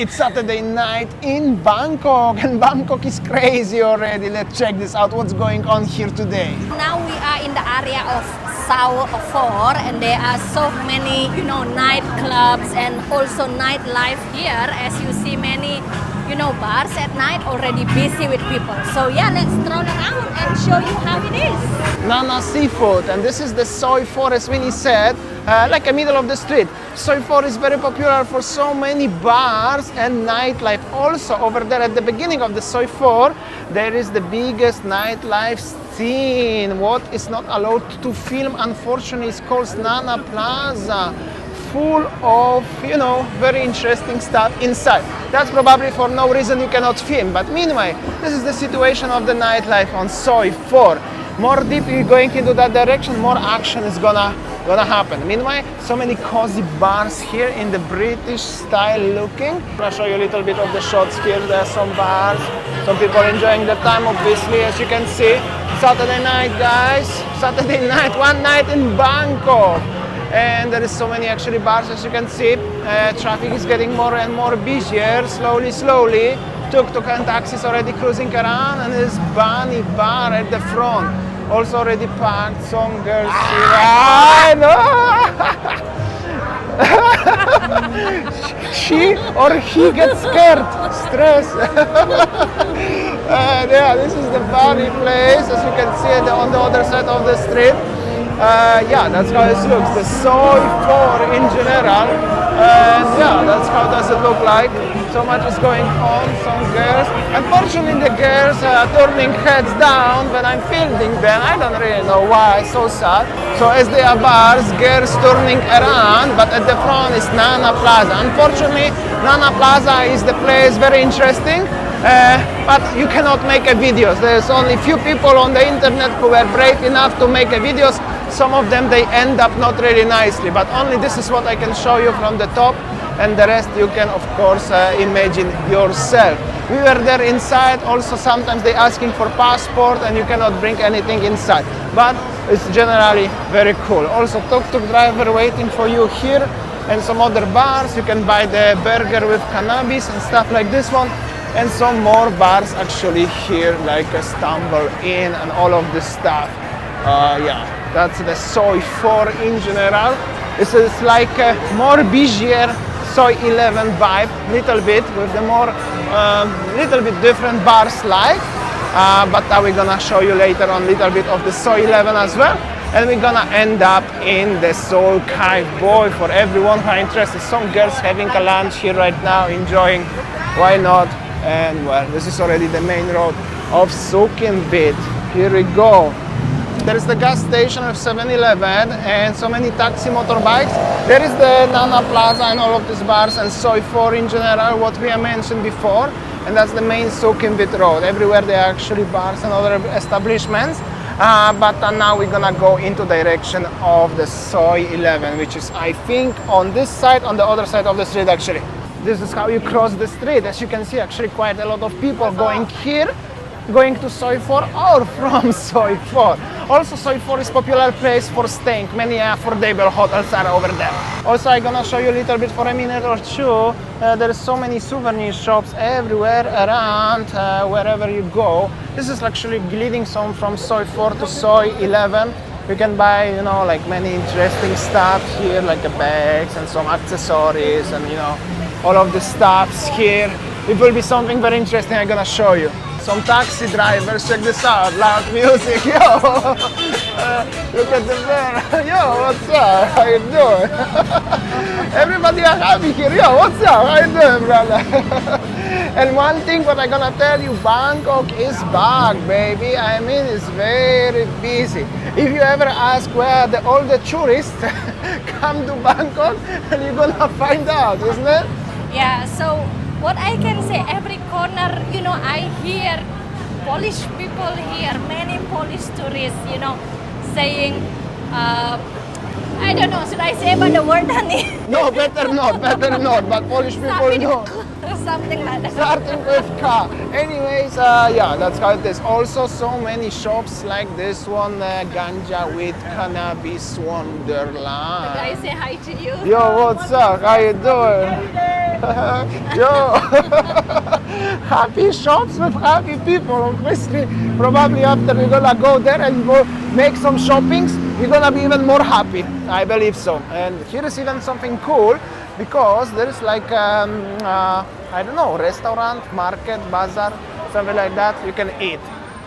It's Saturday night in Bangkok, and Bangkok is crazy already. Let's check this out. What's going on here today? Now we are in the area of South 4, and there are so many, nightclubs and also nightlife here. As you see, many, bars at night already busy with people. So yeah, let's stroll around and show you how it is. Nana Seafood, and this is the Soi 4, as Winny said, like a middle of the street. Soi 4 is very popular for so many bars and nightlife. Also over there at the beginning of the Soi 4, there is the biggest nightlife scene. What is not allowed to film, unfortunately, is called Nana Plaza. Full of, very interesting stuff inside. That's probably for no reason you cannot film. But meanwhile, this is the situation of the nightlife on Soi 4. More deeply going into that direction, more action is gonna happen. Meanwhile, so many cozy bars here in the British style looking. I'll show you a little bit of the shots here. There are some bars, some people enjoying the time, obviously, as you can see. Saturday night, guys. Saturday night, one night in Bangkok. And there is so many actually bars, as you can see. Traffic is getting more and more busier, slowly. Tuk-tuk and taxis already cruising around, and there's Bunny Bar at the front. Also already packed, some girls here. I know! She or he gets scared, stress. Yeah, this is the Bunny place, as you can see on the other side of the street. Yeah, that's how it looks, the Soi 4 in general, and yeah, that's how does it look like. So much is going on, some girls. Unfortunately, the girls are turning heads down when I'm filming them. I don't really know why, so sad. So as they are bars, girls turning around, but at the front is Nana Plaza. Unfortunately, Nana Plaza is the place, very interesting. But you cannot make a videos. There's only few people on the internet who were brave enough to make a videos. Some of them, they end up not really nicely, but only this is what I can show you from the top, and the rest you can of course imagine yourself. We were there inside. Also sometimes they asking for passport and you cannot bring anything inside, but it's generally very cool. Also tuk-tuk driver waiting for you here, and some other bars. You can buy the burger with cannabis and stuff like this one. And some more bars actually here, like a Stumble Inn and all of this stuff. Yeah, that's the Soi 4 in general. It's like a more busier Soi 11 vibe, little bit, with the more, little bit different bars like. But we're gonna show you later on a little bit of the Soi 11 as well. And we're gonna end up in the Soi Cowboy for everyone who are interested. Some girls having a lunch here right now, enjoying, why not? And well, this is already the main road of Sukhumvit. Here we go. There is the gas station of 7-Eleven and so many taxi motorbikes. There is the Nana Plaza and all of these bars, and Soi 4 in general, what we have mentioned before. And that's the main Sukhumvit road. Everywhere there are actually bars and other establishments. But now we're gonna go into direction of the Soi 11, which is, I think, on this side, on the other side of the street actually. This is how you cross the street. As you can see, actually quite a lot of people going here, going to Soi 4 or from Soi 4. Also, Soi 4 is a popular place for staying. Many affordable hotels are over there. Also, I'm gonna show you a little bit for a minute or two. There are so many souvenir shops everywhere around, wherever you go. This is actually leading some from Soi 4 to Soi 11. You can buy, like many interesting stuff here, like bags and some accessories and, all of the stuffs here. It will be something very interesting I'm gonna show you. Some taxi drivers, check this out, loud music, yo! Look at the bear, yo, what's up, how you doing? Everybody are happy here, yo, what's up, how you doing, brother? And one thing what I'm gonna tell you, Bangkok is back, baby. I mean, it's very busy. If you ever ask where all the tourists come to Bangkok, and you're gonna find out, isn't it? Yeah, so what I can say, every corner, I hear Polish people here, many Polish tourists, saying, I don't know, should I say about the word, honey? No, better not, but Polish people know. Something like that. Starting with K. Anyways, yeah, that's how it is. Also, so many shops like this one, Ganja with Cannabis Wonderland. Can I say hi to you? Yo, what's up? How you doing? Yo, happy shops with happy people. Obviously, probably after we're gonna go there and go make some shoppings, we're gonna be even more happy. I believe so. And here is even something cool because there is like I don't know, restaurant, market, bazaar, something like that. You can eat.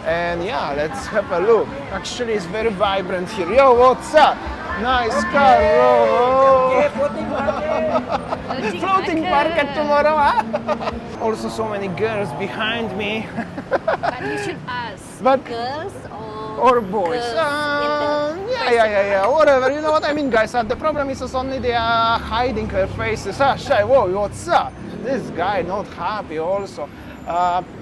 And yeah, let's have a look. Actually, it's very vibrant here. Yo, what's up? Nice car, bro. Floating market tomorrow, huh? Also, so many girls behind me. But you should ask, But- girls Or boys. girls in the Yeah, whatever. You know what I mean, guys? The problem is only they are hiding their faces. Ah, shy, whoa, what's up? This guy not happy also.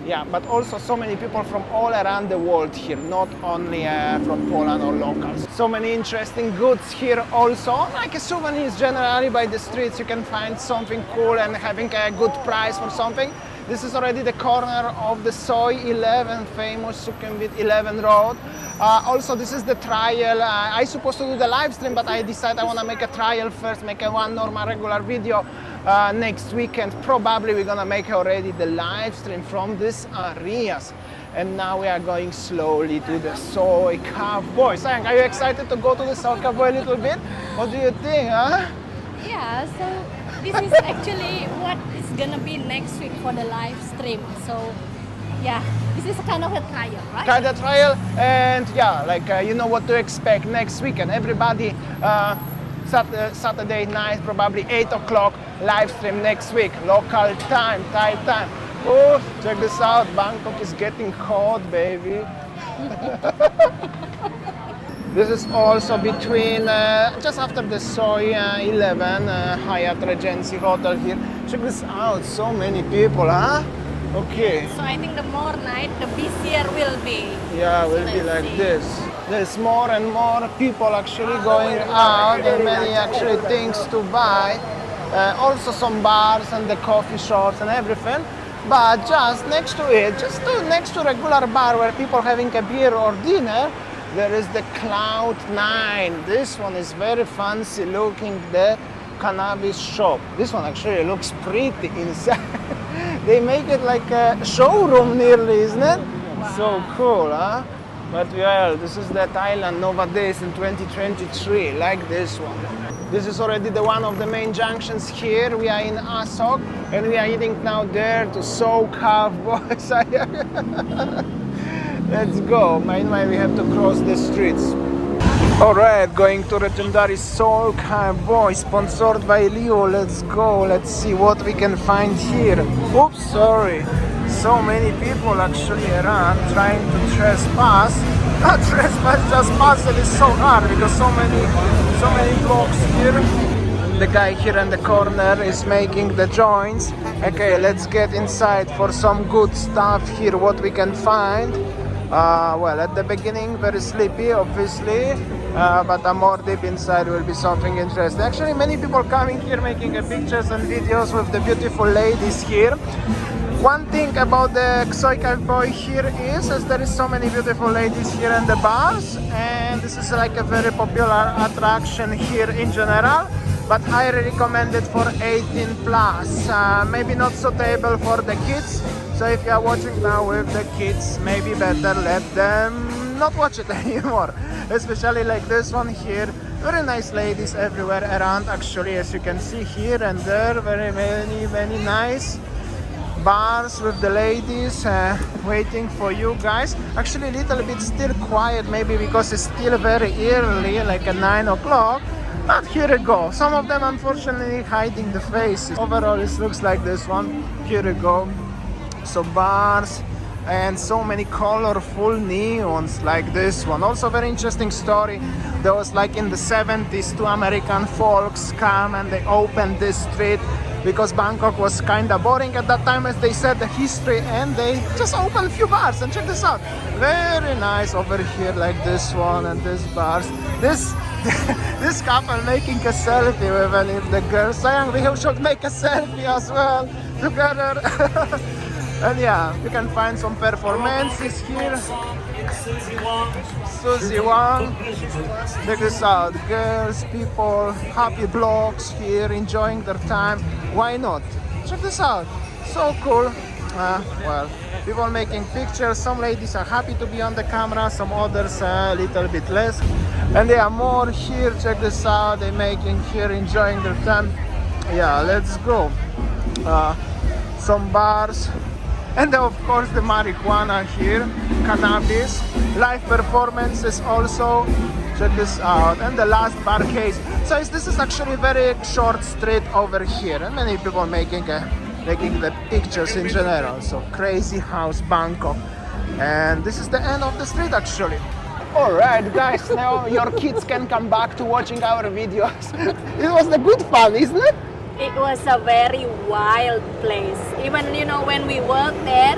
Yeah, but also so many people from all around the world here, not only from Poland or locals. So many interesting goods here also, like souvenirs generally by the streets. You can find something cool and having a good price for something. This is already the corner of the Soi 11, famous Sukhumvit 11 road. Also, this is the trial. I supposed to do the live stream, but I decided I want to make a trial first, make a one normal regular video next weekend. Probably we're gonna make already the live stream from these areas. And now we are going slowly to the Soi Cowboy. Sayang, are you excited to go to the Soi Cowboy a little bit? What do you think, huh? Yeah, so this is actually what is gonna be next week for the live stream. So yeah, this is kind of a trial, right? Kind of trial, and yeah, like you know what to expect next weekend. Everybody, Saturday night, probably 8 o'clock, live stream next week, local time, Thai time. Oh, check this out, Bangkok is getting hot, baby. This is also between, just after the Soi 11 Hyatt Regency Hotel here. Check this out, so many people, huh? Okay. So I think the more night, the busier will be. Yeah, So will be let's like see. this. There's more and more people actually going out and many actually things to buy. Also some bars and the coffee shops and everything. But just next to it, next to regular bar where people having a beer or dinner, there is the Cloud9. This one is very fancy looking, the cannabis shop. This one actually looks pretty inside. They make it like a showroom nearly, isn't it? So cool, huh? But well, this is the Thailand Nova Days in 2023, like this one. This is already the one of the main junctions here. We are in Asok and we are heading now there to Soi Cowboy. Let's go. Meanwhile, we have to cross the streets. Alright, going to legendary Soi Cowboy, sponsored by Leo. Let's go. Let's see what we can find here. Oops, sorry. So many people actually around trying to trespass. Not trespass, just pass it is so hard because so many blocks here. The guy here in the corner is making the joints. Okay, let's get inside for some good stuff here, what we can find. Well, at the beginning, very sleepy, obviously, but more deep inside will be something interesting. Actually, many people coming here making pictures and videos with the beautiful ladies here. One thing about the Soi Cowboy here is there is so many beautiful ladies here in the bars, and this is like a very popular attraction here in general, but highly recommended for 18 plus. Maybe not suitable for the kids. So if you are watching now with the kids, maybe better let them not watch it anymore. Especially like this one here. Very nice ladies everywhere around actually, as you can see here and there. Very many nice bars with the ladies waiting for you guys. Actually a little bit still quiet, maybe because it's still very early, like at 9 o'clock. But here we go. Some of them unfortunately hiding the faces. Overall it looks like this one. Here we go. So bars and so many colorful neons like this one. Also very interesting story. There was like in the 70s two American folks come and they opened this street because Bangkok was kind of boring at that time, as they said the history, and they just opened a few bars. And check this out, very nice over here like this one and this bars. This couple making a selfie with one of the girls. Sayang, we should make a selfie as well together. And yeah, you can find some performances here. Susie Wang. Check this out. Girls, people, happy blocks here, enjoying their time. Why not? check this out. So cool. Well, people making pictures. Some ladies are happy to be on the camera, some others a little bit less. And there are more here. Check this out. They're making here, enjoying their time. Yeah, let's go. Some bars. And of course the marijuana here, cannabis, live performances also. Check this out. And the last bar case. So this is actually a very short street over here, and many people making the pictures in general. So crazy house Bangkok. And this is the end of the street actually. Alright guys, now your kids can come back to watching our videos. It was the good fun, isn't it? It was a very wild place. Even, when we worked there,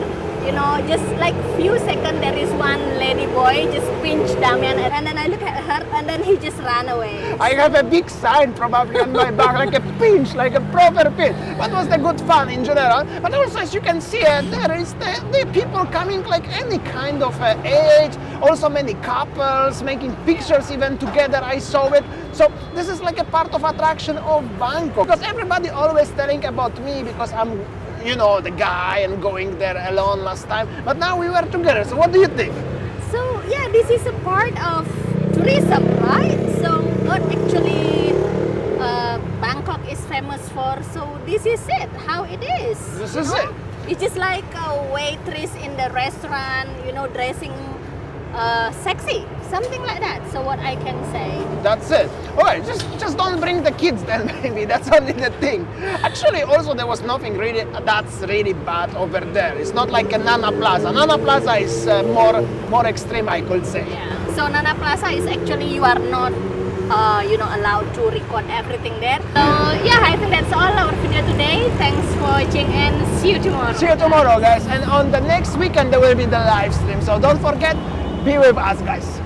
just like few seconds, there is one lady boy just pinched Damian, and then I look at her, and then he just ran away. I have a big sign probably on my back, like a pinch, like a proper pinch. But it was the good fun in general. But also, as you can see, there is the people coming like any kind of age. Also many couples making pictures even together. I saw it. So this is like a part of attraction of Bangkok. Because everybody always telling about me because I'm, the guy and going there alone last time. But now we were together. So what do you think? So yeah, this is a part of tourism, right? So what actually Bangkok is famous for. So this is it, how it is. This is it. It's just like a waitress in the restaurant, dressing sexy, something like that. So what I can say. That's it. Alright, just don't bring the kids then, maybe. That's only the thing. Actually, also there was nothing really that's really bad over there. It's not like a Nana Plaza. Nana Plaza is more extreme, I could say. Yeah. So Nana Plaza is actually you are not allowed to record everything there. So yeah, I think that's all our video today. Thanks for watching and see you tomorrow. See you tomorrow, guys. And on the next weekend there will be the live stream. So don't forget, be with us, guys.